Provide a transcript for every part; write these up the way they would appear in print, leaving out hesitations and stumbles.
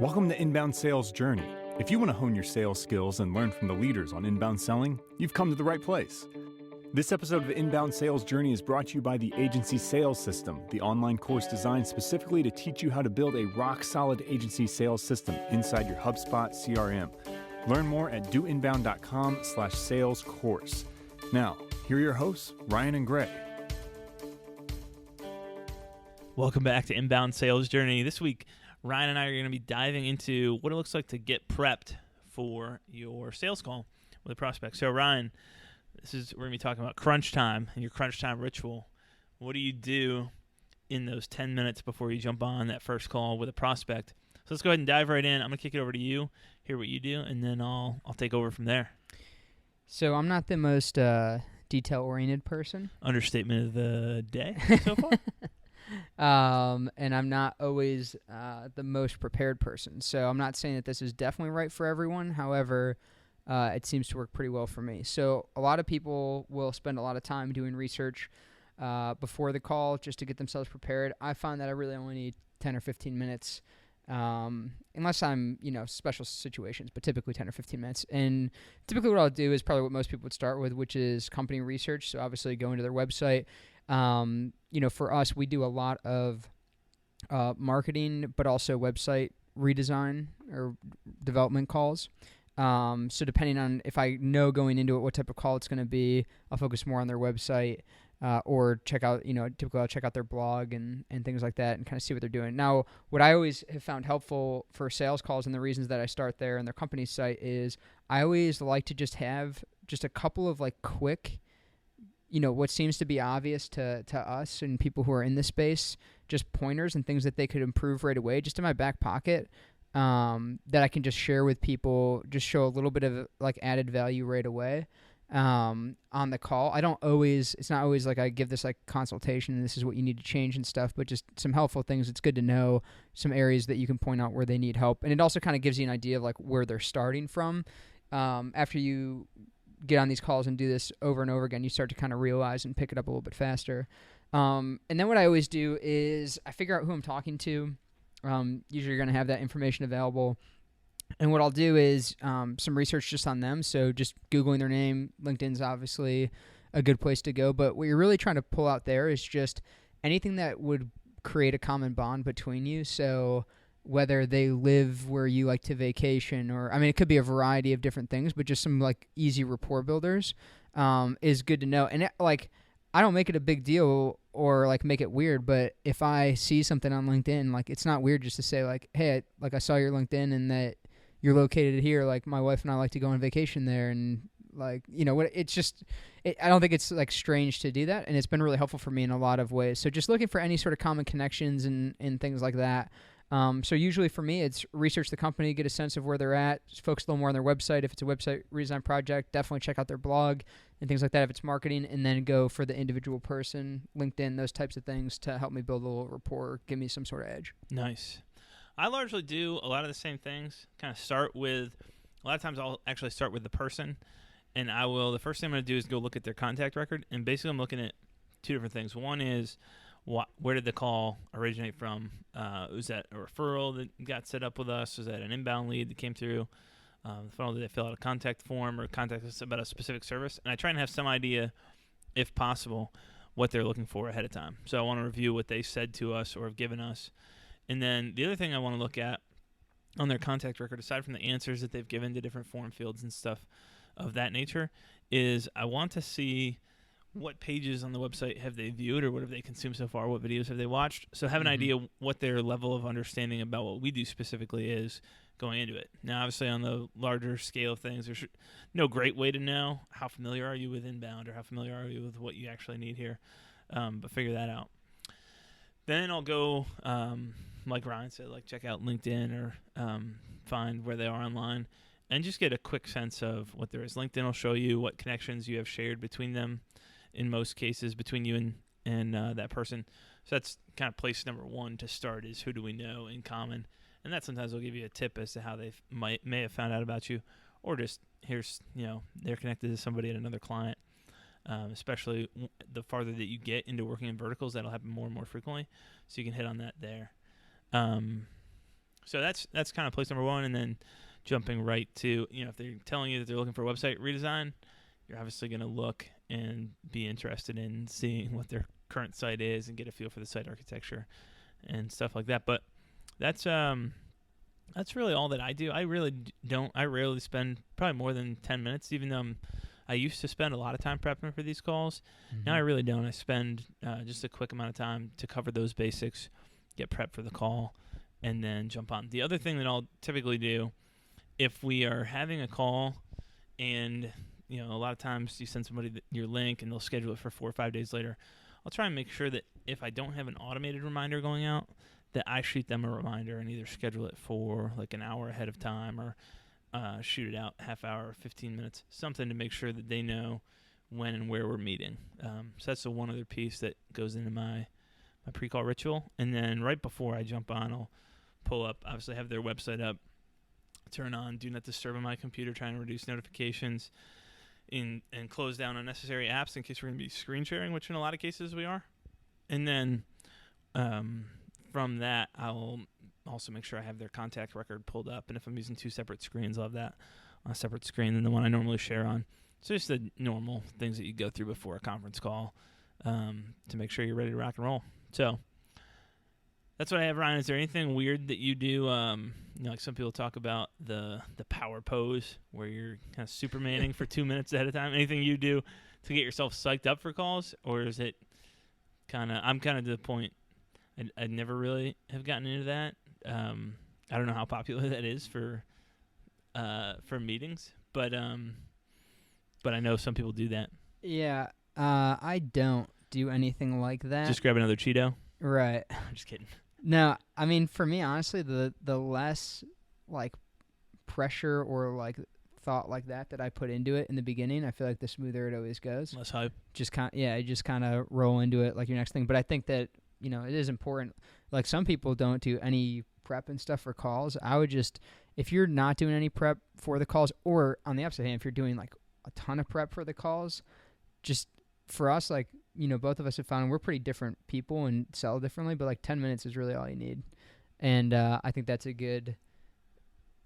Welcome to Inbound Sales Journey. If you want to hone your sales skills and learn from the leaders on inbound selling, you've come to the right place. This episode of Inbound Sales Journey is brought to you by the Agency Sales System, the online course designed specifically to teach you how to build a rock-solid agency sales system inside your HubSpot CRM. Learn more at doinbound.com/sales course. Now, here are your hosts, Ryan and Gray. Welcome back to Inbound Sales Journey. This week, Ryan and I are going to be diving into what it looks like to get prepped for your sales call with a prospect. So, Ryan, we're going to be talking about crunch time and your crunch time ritual. What do you do in those 10 minutes before you jump on that first call with a prospect? So let's go ahead and dive right in. I'm going to kick it over to you, hear what you do, and then I'll take over from there. So I'm not the most detail-oriented person. Understatement of the day so far. And I'm not always the most prepared person. So I'm not saying that this is definitely right for everyone. However, it seems to work pretty well for me. So a lot of people will spend a lot of time doing research before the call just to get themselves prepared. I find that I really only need 10 or 15 minutes, unless I'm, special situations, but typically 10 or 15 minutes. And typically what I'll do is probably what most people would start with, which is company research. So obviously go into their website. For us, we do a lot of marketing, but also website redesign or development calls. So depending on if I know going into it what type of call it's going to be, I'll focus more on their website or check out, typically I'll check out their blog and things like that and kind of see what they're doing. Now, what I always have found helpful for sales calls and the reasons that I start there on their company site is I always like to just have just a couple of quick what seems to be obvious to us and people who are in this space, just pointers and things that they could improve right away, just in my back pocket, that I can just share with people, just show a little bit of added value right away on the call. It's not always I give this consultation and this is what you need to change and stuff, but just some helpful things. It's good to know some areas that you can point out where they need help. And it also kind of gives you an idea of where they're starting from. After you get on these calls and do this over and over again, you start to kind of realize and pick it up a little bit faster. And then what I always do is I figure out who I'm talking to. Usually you're going to have that information available. And what I'll do is some research just on them. So just Googling their name. LinkedIn's obviously a good place to go. But what you're really trying to pull out there is just anything that would create a common bond between you. So whether they live where you like to vacation or, it could be a variety of different things, but just some easy rapport builders is good to know. And I don't make it a big deal or make it weird, but if I see something on LinkedIn, it's not weird just to say hey, I saw your LinkedIn and that you're located here. My wife and I like to go on vacation there. And it's just, I don't think it's strange to do that. And it's been really helpful for me in a lot of ways. So just looking for any sort of common connections and things like that. So usually for me, it's research the company, get a sense of where they're at, focus a little more on their website. If it's a website redesign project, definitely check out their blog and things like that if it's marketing, and then go for the individual person, LinkedIn, those types of things to help me build a little rapport, give me some sort of edge. Nice. I largely do a lot of the same things, kind of start with, a lot of times I'll actually start with the person, and the first thing I'm going to do is go look at their contact record, and basically I'm looking at two different things. One is, where did the call originate from? Was that a referral that got set up with us? Was that an inbound lead that came through the funnel? Did they fill out a contact form or contact us about a specific service? And I try and have some idea, if possible, what they're looking for ahead of time. So I want to review what they said to us or have given us. And then the other thing I want to look at on their contact record, aside from the answers that they've given to different form fields and stuff of that nature, is I want to see what pages on the website have they viewed or what have they consumed so far, what videos have they watched, so have an idea what their level of understanding about what we do specifically is going into it. Now, obviously, on the larger scale of things, there's no great way to know how familiar are you with inbound or how familiar are you with what you actually need here, but figure that out. Then I'll go, like Ryan said, check out LinkedIn or find where they are online and just get a quick sense of what there is. LinkedIn will show you what connections you have shared between them, in most cases, between you and that person. So that's kind of place number one to start, is who do we know in common. And that sometimes will give you a tip as to how they may have found out about you, or just they're connected to somebody at another client. Especially the farther that you get into working in verticals, that'll happen more and more frequently. So you can hit on that there. So that's kind of place number one, and then jumping right to, if they're telling you that they're looking for a website redesign, you're obviously going to look and be interested in seeing what their current site is and get a feel for the site architecture and stuff like that. But that's really all that I do. I rarely spend probably more than 10 minutes, even though I used to spend a lot of time prepping for these calls. Mm-hmm. Now I really don't. I spend just a quick amount of time to cover those basics, get prepped for the call, and then jump on. The other thing that I'll typically do, if we are having a call and a lot of times you send somebody your link and they'll schedule it for 4 or 5 days later, I'll try and make sure that if I don't have an automated reminder going out, that I shoot them a reminder and either schedule it for like an hour ahead of time or shoot it out half hour, 15 minutes, something to make sure that they know when and where we're meeting. So that's the one other piece that goes into my pre-call ritual. And then right before I jump on, I'll pull up, obviously have their website up, turn on Do Not Disturb on my computer, trying to reduce notifications and close down unnecessary apps in case we're going to be screen sharing, which in a lot of cases we are. And then from that, I'll also make sure I have their contact record pulled up. And if I'm using 2 separate screens, I'll have that on a separate screen than the one I normally share on. So just the normal things that you go through before a conference call to make sure you're ready to rock and roll. So that's what I have, Ryan. Is there anything weird that you do? Like some people talk about the power pose where you're kind of Supermaning for 2 minutes at a time. Anything you do to get yourself psyched up for calls? Or is it I'm kind of to the point, I never really have gotten into that. I don't know how popular that is for meetings, but I know some people do that. Yeah, I don't do anything like that. Just grab another Cheeto? Right. I'm just kidding. No, I mean, for me, honestly, the less like pressure or like thought like that I put into it in the beginning, I feel like the smoother it always goes. Less hype. Just kind of roll into it like your next thing. But I think that it is important. Like some people don't do any prep and stuff for calls. I would just, if you're not doing any prep for the calls, or on the opposite hand, if you're doing like a ton of prep for the calls, just for us, like, both of us have found we're pretty different people and sell differently, but like 10 minutes is really all you need. And I think that's a good,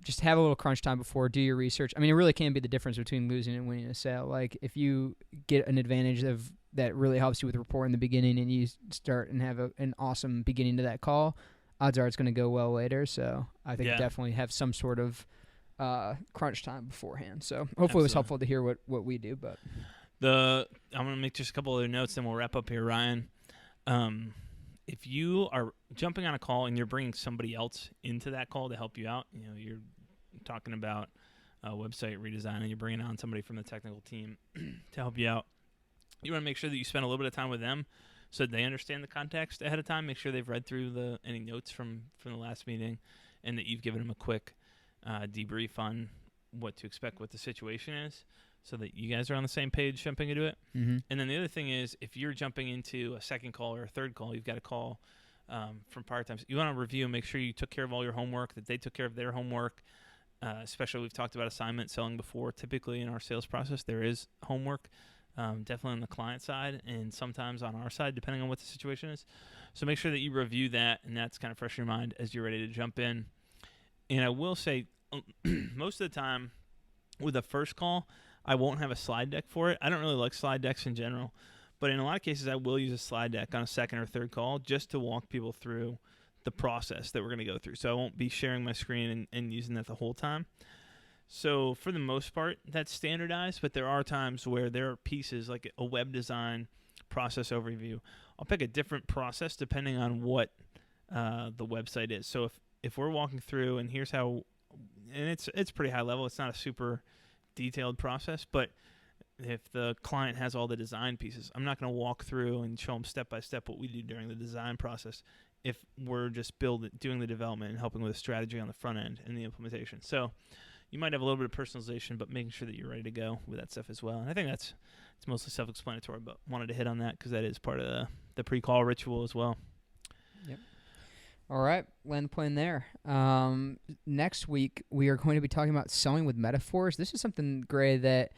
just have a little crunch time before, do your research. I mean, it really can be the difference between losing and winning a sale. Like if you get an advantage of that really helps you with rapport in the beginning and you start and have an awesome beginning to that call, odds are it's going to go well later. So I think definitely have some sort of crunch time beforehand. So hopefully it was helpful to hear what we do, but... I'm going to make just a couple other notes, and we'll wrap up here, Ryan. If you are jumping on a call and you're bringing somebody else into that call to help you out, you're talking about a website redesign and you're bringing on somebody from the technical team to help you out, you want to make sure that you spend a little bit of time with them so that they understand the context ahead of time. Make sure they've read through any notes from the last meeting and that you've given them a quick debrief on what to expect, what the situation is, so that you guys are on the same page jumping into it. Mm-hmm. And then the other thing is, if you're jumping into a second call or a third call, you've got a call from prior times. You want to review and make sure you took care of all your homework, that they took care of their homework. Especially, we've talked about assignment selling before. Typically in our sales process, there is homework, definitely on the client side and sometimes on our side, depending on what the situation is. So make sure that you review that, and that's kind of fresh in your mind as you're ready to jump in. And I will say, most of the time with a first call, I won't have a slide deck for it. I don't really like slide decks in general, but in a lot of cases I will use a slide deck on a second or third call just to walk people through the process that we're going to go through. So I won't be sharing my screen and using that the whole time. So for the most part, that's standardized, but there are times where there are pieces like a web design process overview. I'll pick a different process depending on what the website is. So if we're walking through and here's how, and it's pretty high level, it's not a super detailed process, but if the client has all the design pieces, I'm not going to walk through and show them step by step what we do during the design process if we're just doing the development and helping with the strategy on the front end and the implementation. So you might have a little bit of personalization, but making sure that you're ready to go with that stuff as well. And I think it's mostly self-explanatory, but wanted to hit on that because that is part of the pre-call ritual as well. Yep. All right, land the plane there. Next week, we are going to be talking about selling with metaphors. This is something, Gray, that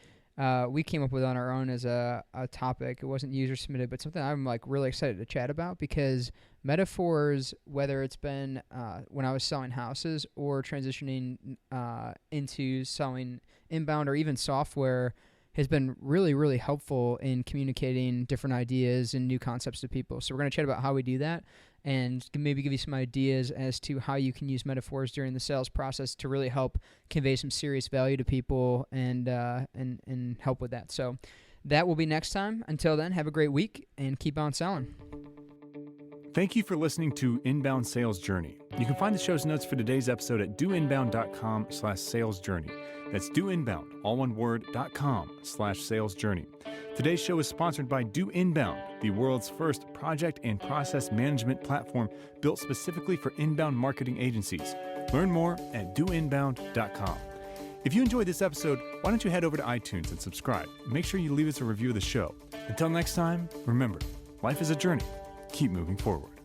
we came up with on our own as a topic. It wasn't user submitted, but something I'm like really excited to chat about, because metaphors, whether it's been when I was selling houses or transitioning into selling inbound or even software, has been really, really helpful in communicating different ideas and new concepts to people. So we're going to chat about how we do that, and maybe give you some ideas as to how you can use metaphors during the sales process to really help convey some serious value to people and help with that. So that will be next time. Until then, have a great week and keep on selling. Thank you for listening to Inbound Sales Journey. You can find the show's notes for today's episode at doinbound.com/salesjourney. That's doinbound, all one word, .com/salesjourney. Today's show is sponsored by Do Inbound, the world's first project and process management platform built specifically for inbound marketing agencies. Learn more at doinbound.com. If you enjoyed this episode, why don't you head over to iTunes and subscribe? Make sure you leave us a review of the show. Until next time, remember, life is a journey. Keep moving forward.